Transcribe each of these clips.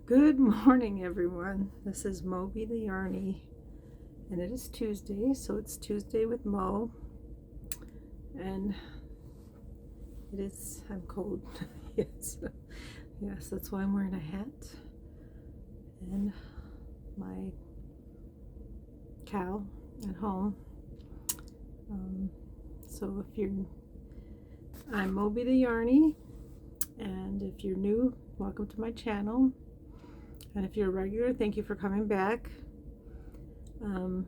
Good morning, everyone. This is Moby the Yarny, and it is Tuesday, so it's Tuesday with Mo. And I'm cold. yes, yes, that's why I'm wearing a hat and my cow at home. So I'm Moby the Yarny, and if you're new, welcome to my channel. And if you're a regular, thank you for coming back. I am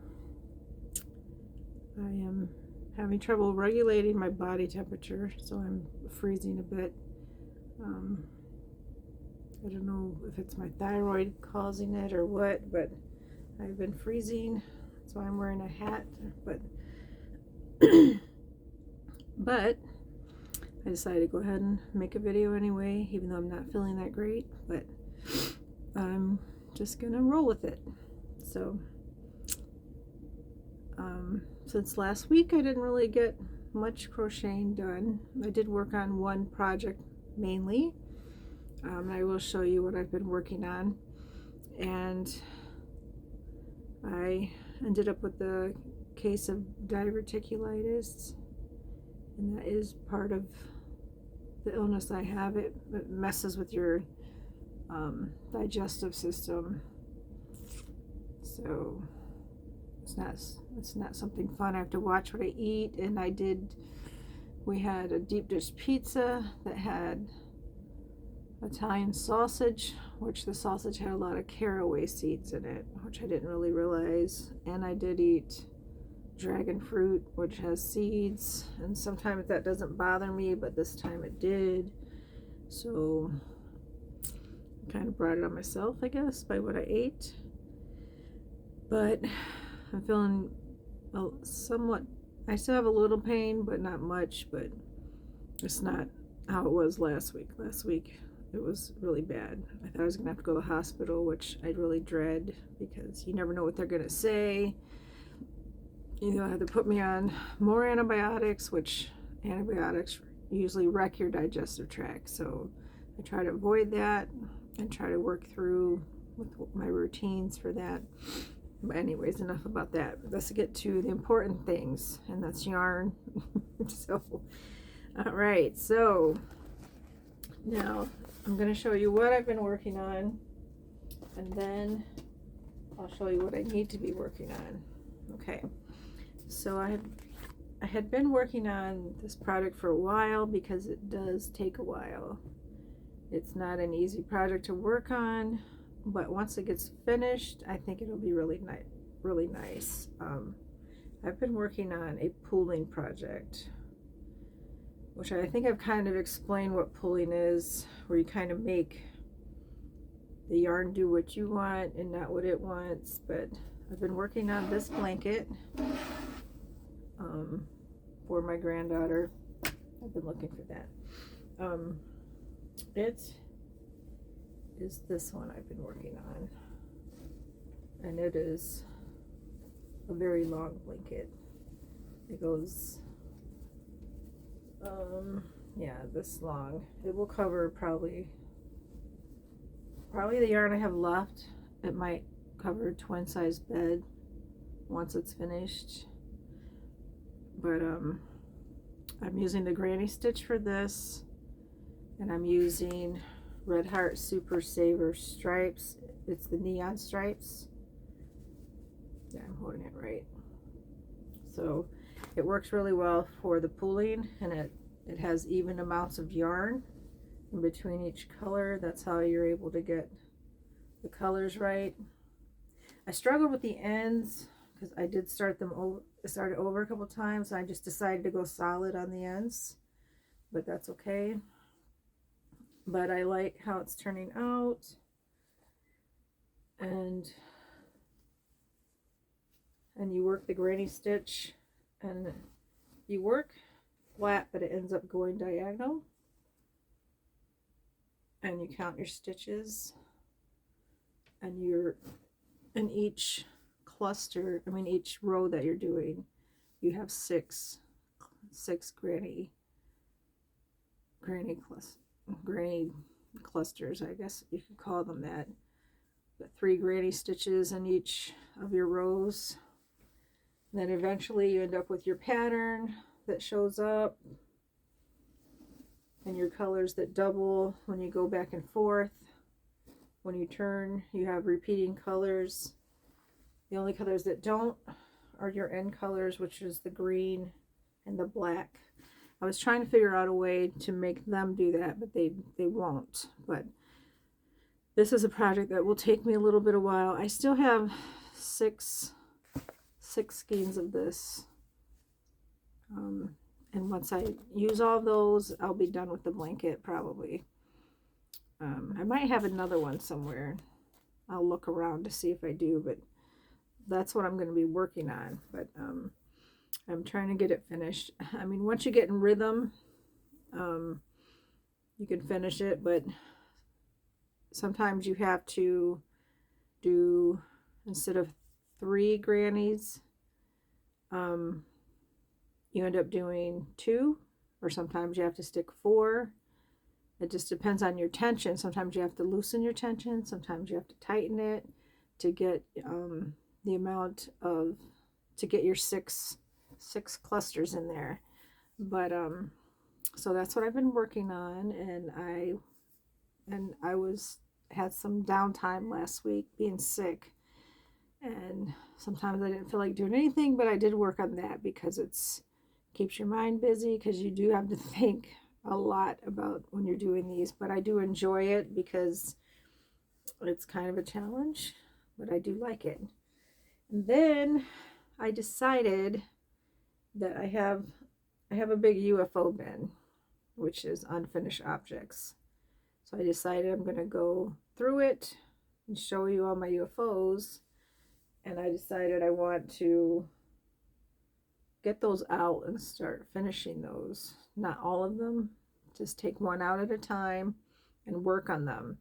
having trouble regulating my body temperature, so I'm freezing a bit. I don't know if it's my thyroid causing it or what, but I've been freezing. That's why I'm wearing a hat. But but I decided to go ahead and make a video anyway, even though I'm not feeling that great. But I'm just gonna roll with it. So since last week I didn't really get much crocheting done. I did work on one project mainly. I will show you what I've been working on, and I ended up with a case of diverticulitis, and that is part of the illness I have. It messes with your digestive system, so it's not something fun. I have to watch what I eat, and we had a deep dish pizza that had Italian sausage, which the sausage had a lot of caraway seeds in it, which I didn't really realize. And I did eat dragon fruit, which has seeds, and sometimes that doesn't bother me, but this time it did. So I kind of brought it on myself, I guess, by what I ate. But I'm feeling somewhat, I still have a little pain, but not much. But it's not how it was last week. Last week it was really bad. I thought I was gonna have to go to the hospital, which I really dread, because you never know what they're gonna say. I have to put me on more antibiotics, which antibiotics usually wreck your digestive tract. So I try to avoid that and try to work through with my routines for that. But anyways, enough about that. Let's get to the important things, and that's yarn. So, all right. So now I'm going to show you what I've been working on, and then I'll show you what I need to be working on. Okay. So I had been working on this project for a while, because it does take a while. It's not an easy project to work on, but once it gets finished, I think it'll be really nice. I've been working on a pooling project, which I think I've kind of explained what pooling is, where you kind of make the yarn do what you want and not what it wants. But I've been working on this blanket for my granddaughter. I've been looking for that. It is this one I've been working on, and it is a very long blanket. It goes this long. It will cover probably the yarn I have left. It might cover a twin size bed once it's finished. But I'm using the granny stitch for this, and I'm using Redheart Super Saver stripes. It's the neon stripes. Yeah, I'm holding it right. So it works really well for the pooling, and it has even amounts of yarn in between each color. That's how you're able to get the colors right. I struggled with the ends, because I did start over a couple times. I just decided to go solid on the ends, but that's okay. But I like how it's turning out, and you work the granny stitch, and you work flat, but it ends up going diagonal, and you count your stitches, and in each each row that you're doing, you have six granny clusters, I guess you could call them that. Put 3 granny stitches in each of your rows. And then eventually you end up with your pattern that shows up and your colors that double when you go back and forth. When you turn, you have repeating colors. The only colors that don't are your end colors, which is the green and the black. I was trying to figure out a way to make them do that, but they won't. But this is a project that will take me a little bit of while. I still have six skeins of this. And once I use all those, I'll be done with the blanket probably. I might have another one somewhere. I'll look around to see if I do, but that's what I'm going to be working on. But I'm trying to get it finished. I mean, once you get in rhythm, you can finish it, but sometimes you have to do, instead of 3 grannies, you end up doing 2, or sometimes you have to stick 4. It just depends on your tension. Sometimes you have to loosen your tension. Sometimes you have to tighten it to get the amount of, to get your six clusters in there. But so that's what I've been working on, and I had some downtime last week being sick, and sometimes I didn't feel like doing anything, but I did work on that because it's keeps your mind busy, because you do have to think a lot about when you're doing these. But I do enjoy it because it's kind of a challenge, but I do like it. And then I decided that I have a big UFO bin, which is unfinished objects. So I decided I'm going to go through it and show you all my UFOs. And I decided I want to get those out and start finishing those. Not all of them, just take one out at a time and work on them.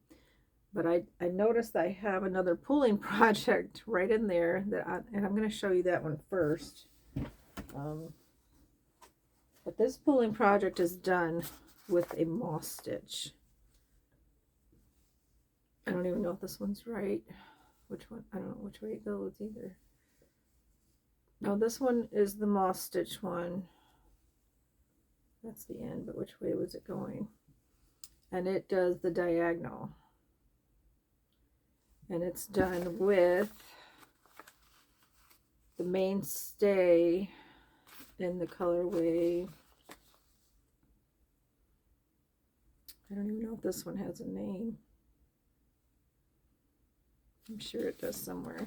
But I noticed I have another pulling project right in there and I'm going to show you that one first. But this pulling project is done with a moss stitch. I don't even know if this one's right. Which one? I don't know which way it goes either. No, this one is the moss stitch one. That's the end, but which way was it going? And it does the diagonal. And it's done with the mainstay in the colorway. I don't even know if this one has a name. I'm sure it does somewhere.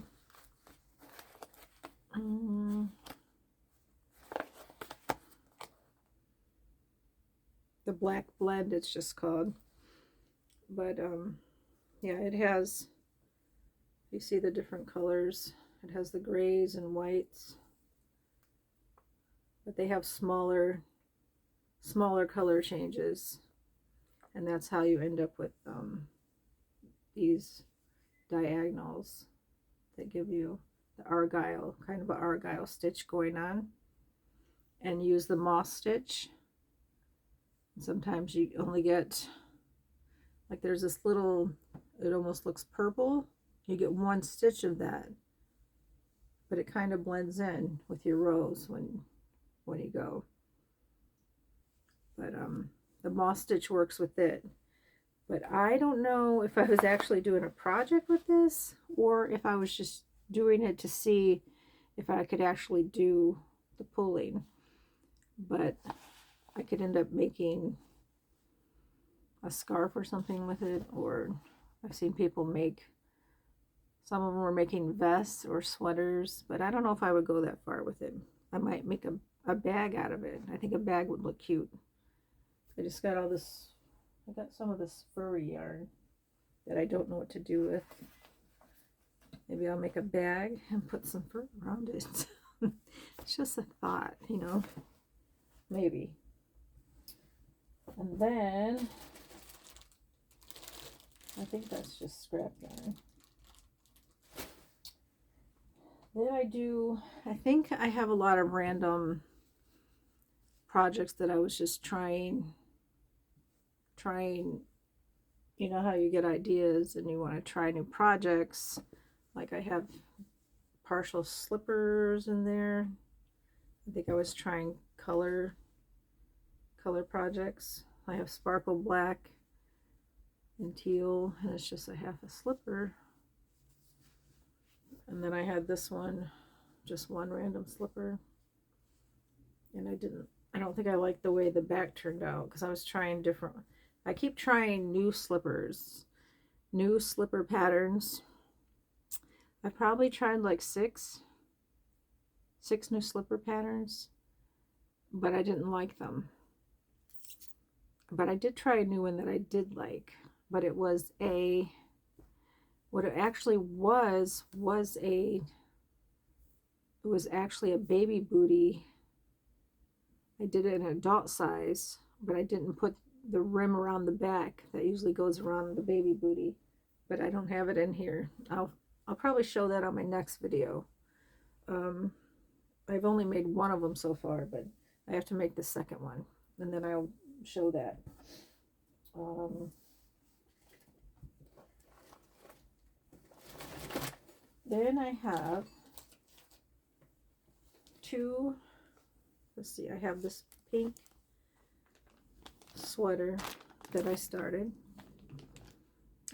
The Black Blend, it's just called. But yeah, it has, you see the different colors. It has the grays and whites, but they have smaller color changes, and that's how you end up with these diagonals that give you the argyle, kind of an argyle stitch going on. And use the moss stitch. Sometimes you only get, like there's this little, it almost looks purple. You get 1 stitch of that, but it kind of blends in with your rows when you go. But the moss stitch works with it. But I don't know if I was actually doing a project with this, or if I was just doing it to see if I could actually do the pulling. But I could end up making a scarf or something with it, or I've seen people make, some of them were making vests or sweaters, but I don't know if I would go that far with it. I might make a bag out of it. I think a bag would look cute. I just got all this, I got some of this furry yarn that I don't know what to do with. Maybe I'll make a bag and put some fur around it. It's just a thought, you know, maybe. And then I think that's just scrap yarn. Then I think I have a lot of random projects that I was just trying you know how you get ideas and you want to try new projects. Like I have partial slippers in there. I think I was trying color projects. I have sparkle black and teal, and it's just a half a slipper. And then I had this one, just one random slipper. And I don't think I liked the way the back turned out because I was trying different. I keep trying new slippers, new slipper patterns. I probably tried like six new slipper patterns, but I didn't like them. But I did try a new one that I did like, but it was what it actually was actually a baby booty. I did it in an adult size, but I didn't put the rim around the back that usually goes around the baby booty, but I don't have it in here. I'll probably show that on my next video. I've only made one of them so far, but I have to make the second one, and then I'll show that. Then I have two, let's see, I have this pink sweater that I started.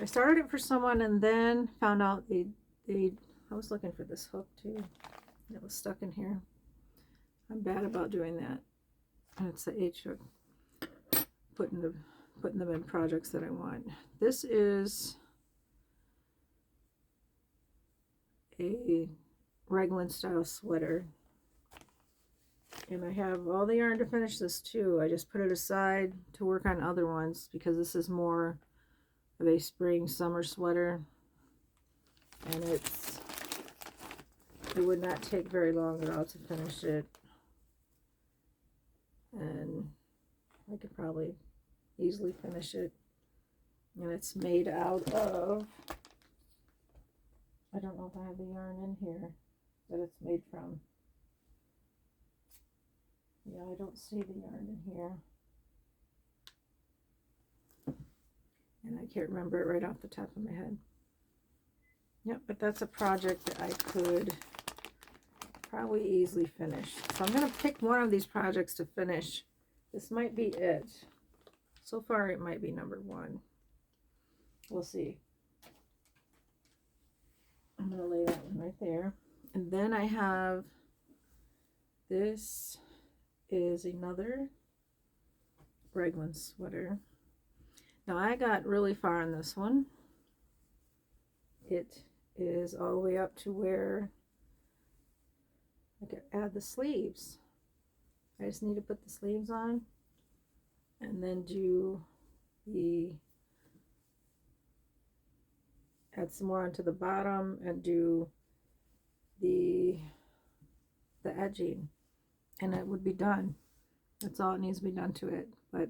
I started it for someone and then found out I was looking for this hook too. It was stuck in here. I'm bad about doing that. And it's the H hook. Putting them in projects that I want. This is a raglan style sweater. And I have all the yarn to finish this too. I just put it aside to work on other ones because this is more of a spring summer sweater. And it would not take very long at all to finish it. And I could probably easily finish it. And it's made out of, I don't know if I have the yarn in here that it's made from. Yeah, I don't see the yarn in here. And I can't remember it right off the top of my head. Yep, but that's a project that I could probably easily finish. So I'm going to pick one of these projects to finish. This might be it. So far it might be number one. We'll see. I'm going to lay that one right there. And then I have, this is another raglan sweater. Now I got really far on this one. It is all the way up to where I could add the sleeves. I just need to put the sleeves on and then add some more onto the bottom and do the edging, and it would be done. That's all it needs to be done to it. But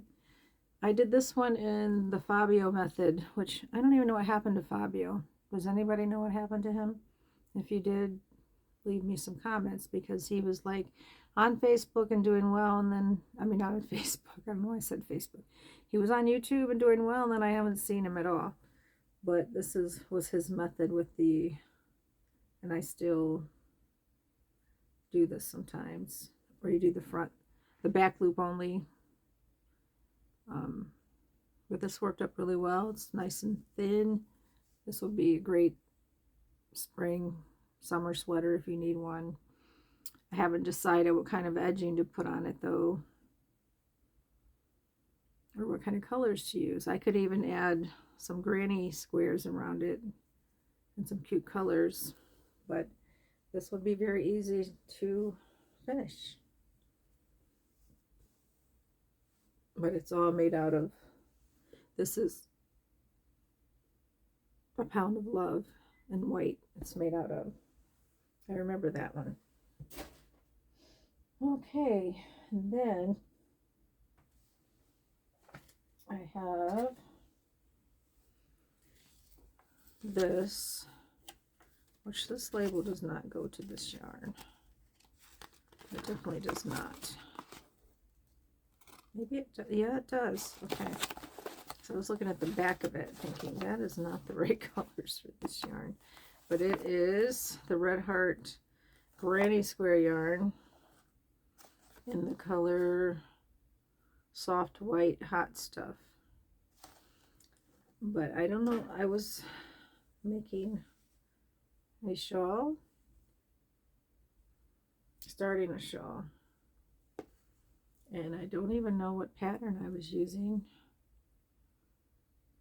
I did this one in the Fabio method, which I don't even know what happened to Fabio. Does anybody know what happened to him? If you did, leave me some comments, because he was like on Facebook and doing well, and then, I mean, not on Facebook, I don't know why I said Facebook. He was on YouTube and doing well, and then I haven't seen him at all. But this was his method with and I still do this sometimes, where you do the back loop only. But this worked up really well. It's nice and thin. This would be a great spring, summer sweater if you need one. I haven't decided what kind of edging to put on it though, or what kind of colors to use. I could even add some granny squares around it and some cute colors, but this would be very easy to finish. But it's all made out of, this is a pound of love and white it's made out of. I remember that one. Okay, and then I have this, which this label does not go to this yarn. It definitely does not. Maybe it does. Yeah, it does. Okay. So I was looking at the back of it thinking that is not the right colors for this yarn. But it is the Red Heart Granny Square yarn in the color Soft White Hot Stuff. But I don't know, I was making a shawl, starting a shawl, and I don't even know what pattern I was using.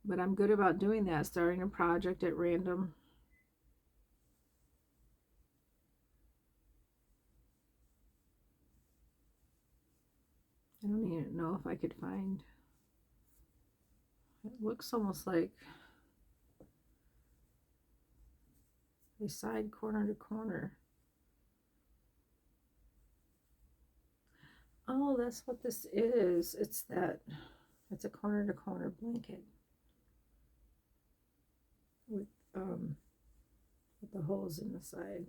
But I'm good about doing that, starting a project at random. I don't even know if I could find. It looks almost like a side corner to corner. Oh, that's what this is. It's a corner to corner blanket with the holes in the side.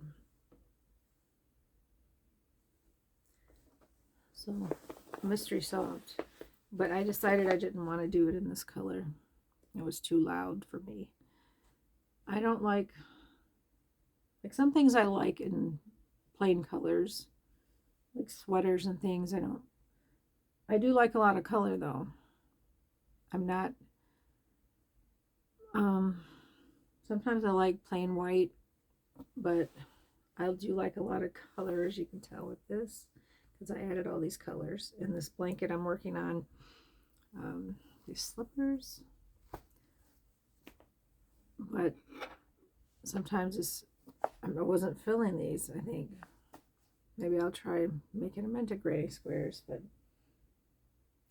So, mystery solved. But I decided I didn't want to do it in this color. It was too loud for me. I don't like some things I like in plain colors, like sweaters and things. I do like a lot of color though. I'm not, sometimes I like plain white, but I do like a lot of color, as you can tell with this, because I added all these colors. In this blanket I'm working on these slippers, but sometimes I wasn't filling these. I think maybe I'll try making them into granny squares, but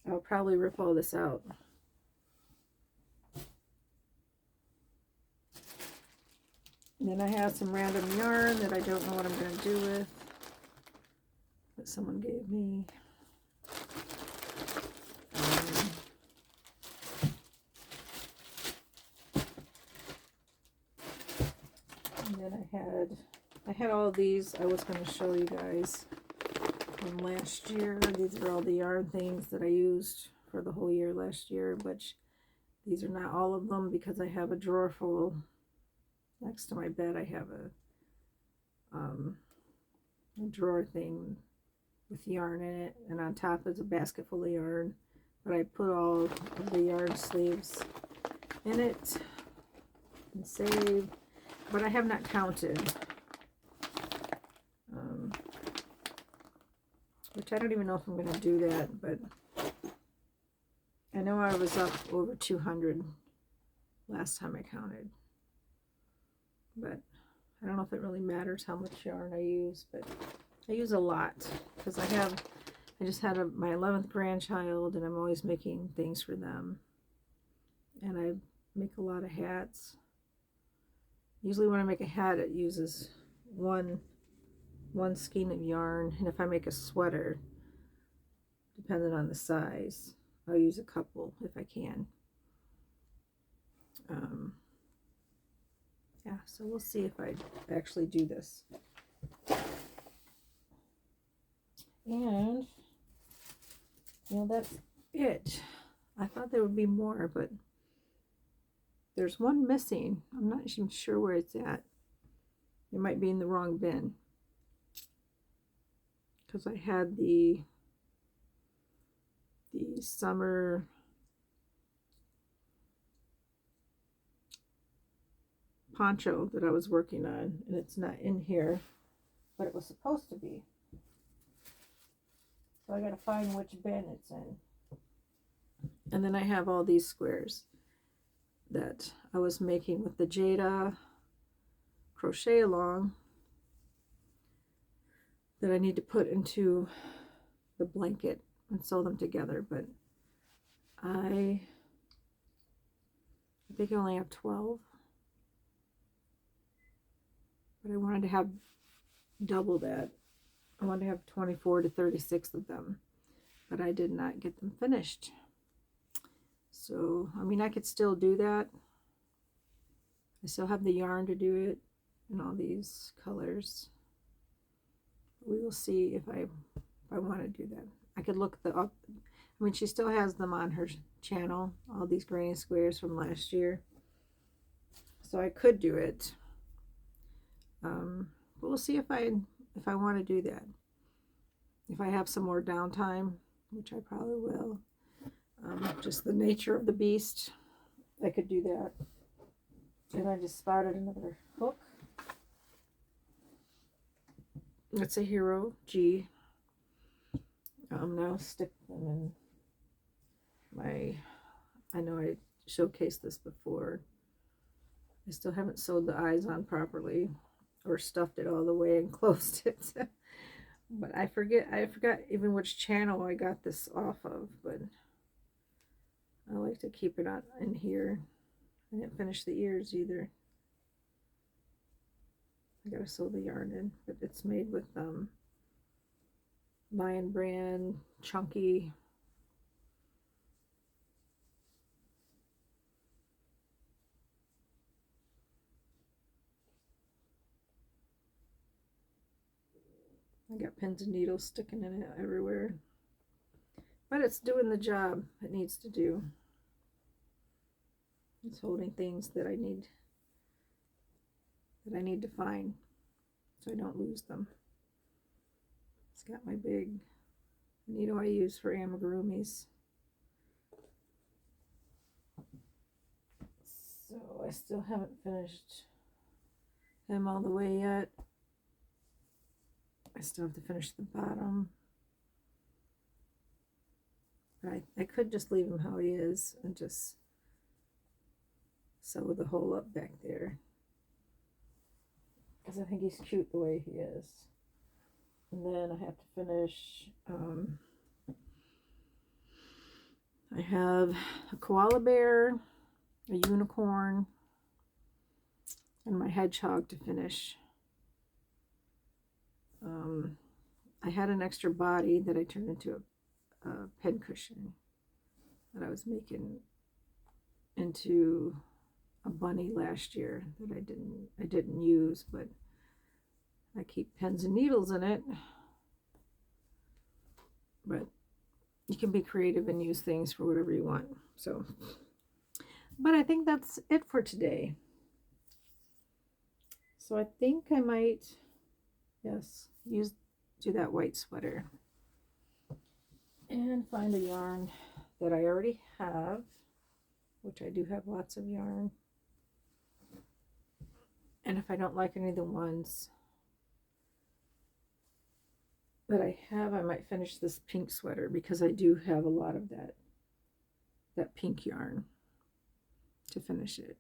I'll probably rip all this out. And then I have some random yarn that I don't know what I'm going to do with, that someone gave me. And then I had all these I was going to show you guys from last year. These are all the yarn things that I used for the whole year last year, but these are not all of them because I have a drawer full. Next to my bed I have a drawer thing with yarn in it, and on top is a basket full of yarn. But I put all of the yarn sleeves in it and saved, but I have not counted, which I don't even know if I'm going to do that, but I know I was up over 200 last time I counted. But I don't know if it really matters how much yarn I use, but I use a lot because I just had my 11th grandchild, and I'm always making things for them. And I make a lot of hats. Usually when I make a hat, it uses one skein of yarn, and if I make a sweater, depending on the size, I'll use a couple if I can. Yeah, so we'll see if I actually do this. And, that's it. I thought there would be more, but there's one missing. I'm not even sure where it's at. It might be in the wrong bin, because I had the summer poncho that I was working on, and it's not in here, but it was supposed to be. So I gotta find which bin it's in. And then I have all these squares that I was making with the Jada crochet along that I need to put into the blanket and sew them together, but I think I only have 12, but I wanted to have double that. I wanted to have 24 to 36 of them, but I did not get them finished. So, I mean, I could still do that. I still have the yarn to do it in all these colors. We will see if I want to do that. I could look up. I I mean, she still has them on her channel, all these granny squares from last year. So I could do it. But we'll see if I want to do that. If I have some more downtime, which I probably will. Just the nature of the beast, I could do that. And I just spotted another hook. It's a Hero G. Now stick them in my, I know I showcased this before. I still haven't sewed the eyes on properly or stuffed it all the way and closed it. But I forgot even which channel I got this off of, but I like to keep it on in here. I didn't finish the ears either. I gotta sew the yarn in, but it's made with Lion Brand chunky. I got pins and needles sticking in it everywhere, but it's doing the job it needs to do. It's holding things that I need to find so I don't lose them. It's got my big needle I use for amigurumis. So I still haven't finished him all the way yet. I still have to finish the bottom. But I could just leave him how he is and just sew the hole up back there, because I think he's cute the way he is. And then I have to finish, I have a koala bear, a unicorn, and my hedgehog to finish. I had an extra body that I turned into a pen cushion that I was making into a bunny last year that I didn't use, but I keep pens and needles in it. But you can be creative and use things for whatever you want. So, but I think that's it for today. So I think I might, yes, do that white sweater and find a yarn that I already have, which I do have lots of yarn. And if I don't like any of the ones that I have, I might finish this pink sweater, because I do have a lot of that pink yarn to finish it.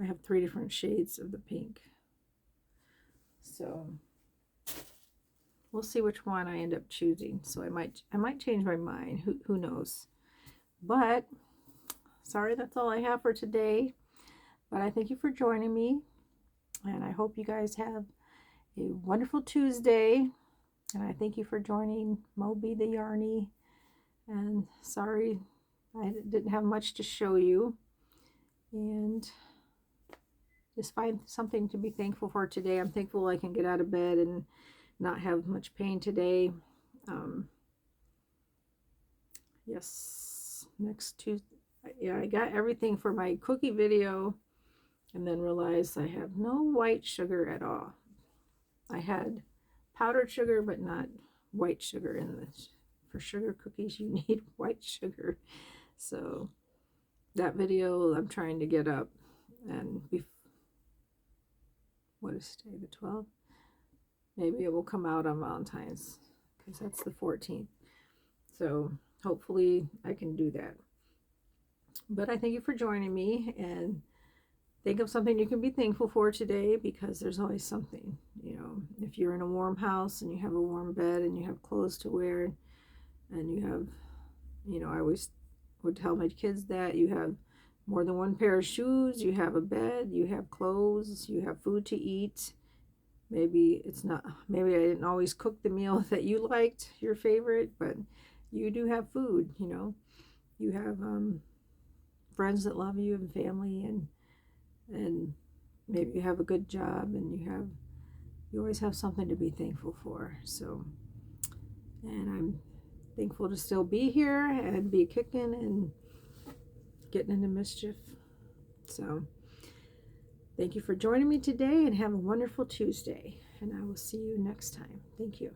I have 3 different shades of the pink. So we'll see which one I end up choosing. So I might change my mind. Who knows? But sorry, that's all I have for today. But I thank you for joining me, and I hope you guys have a wonderful Tuesday. And I thank you for joining Moby the Yarny. And sorry I didn't have much to show you. And just find something to be thankful for today. I'm thankful I can get out of bed and not have much pain today. Yes, next Tuesday. Yeah, I got everything for my cookie video, and then realized I have no white sugar at all. I had powdered sugar, but not white sugar in this. For sugar cookies, you need white sugar. So that video I'm trying to get up, and what is today, the 12th? Maybe it will come out on Valentine's, because that's the 14th. So hopefully I can do that. But I thank you for joining me, and think of something you can be thankful for today, because there's always something. You know, if you're in a warm house and you have a warm bed and you have clothes to wear, and you have, you know, I always would tell my kids that you have more than one pair of shoes, you have a bed, you have clothes, you have food to eat. Maybe I didn't always cook the meal that you liked, your favorite, but you do have food, you know. You have friends that love you, and family, and maybe you have a good job, and you always have something to be thankful for. So, and I'm thankful to still be here and be kicking and getting into mischief. So thank you for joining me today, and have a wonderful Tuesday, and I will see you next time. Thank you.